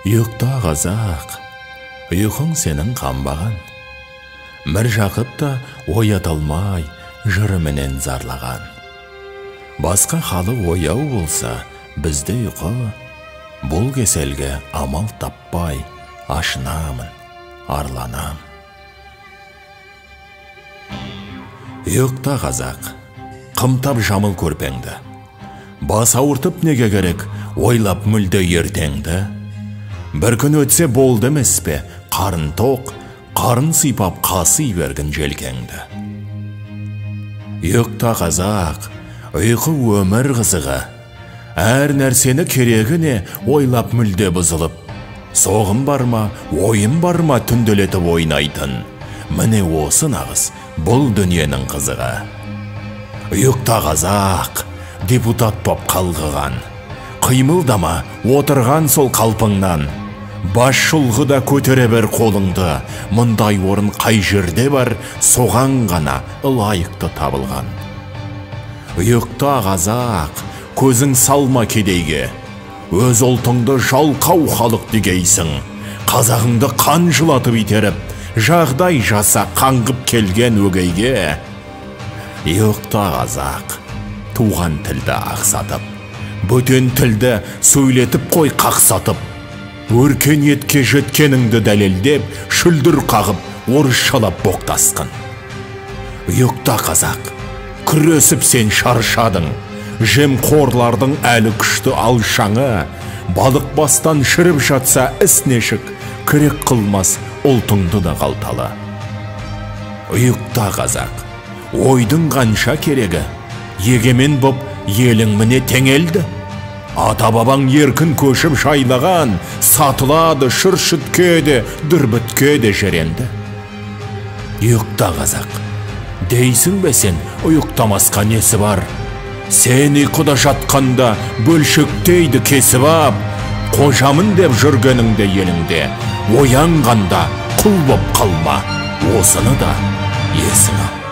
Ұйықта қазақ, ұйқың сенің қанбаған. Мір жақып та оят алмай, жырыменен зарлаған. Басқа халы ояу болса, бізді ұйқы, бұл кеселге амал таппай, ашынамын, арланам. Ұйықта қазақ, қымтап жамыл көрпеңді. Бас ауыртып неге керек, ойлап мүлде ертеңді. Бір күн өтсе болды емес пе, қарын тоқ, қарын сипап қасы берген желкеңді. Ұйықта қазақ, ұйқы өмір қызығы, әр нәрсені керегіне ойлап мүлде бұзылып, соғым бар ма, ойым бар ма түнделетіп ойнайтын, міне осы нағыз бұл дүниенің қызығы. Ұйықта қазақ, депутат боп қалғыған, қимылдама, отырған сол қалпыңнан, баш шұлғыда көтере бер қолыңды, мұндай орын қай жерде бар, соған ғана лайықты табылған. Ұйықта қазақ, көзің салма кедейге, өз ұлтыңды жалқау халық дегейсің, қазағыңды қан жылатып итеріп, жағдай жаса қаңғып келген өгейге. Ұйықта қазақ, туған тілді ақсатып, бөтен тілді сөйлетіп қой қақсатып, өркениетке жеткеніңді дәлелдеп, шүлдір қағып, орысшалап боқтасқын. Ұйықта қазақ, күресіп сен шаршадың, жемқорлардың әлі күшті алшаңы, балық бастан шіріп жатса іс нешік, керек қылмас ұлтыңды да қалталы. Ұйықта қазақ, ойдың қанша керегі, егемен боп елің міне теңелді. Ата-бабаң еркін көшіп жайлаған, сатылады шүршітке де, дүрбітке де жеренді. Ұйықта қазақ, дейсің бе сен, ұйықтамасқа несі бар? Сен ұйқыда жатқанда бөлшектейді кесіп ап, қожамын деп жүргеніңде еліңде, оянғанда құл боп қалма, осыны да есің ал.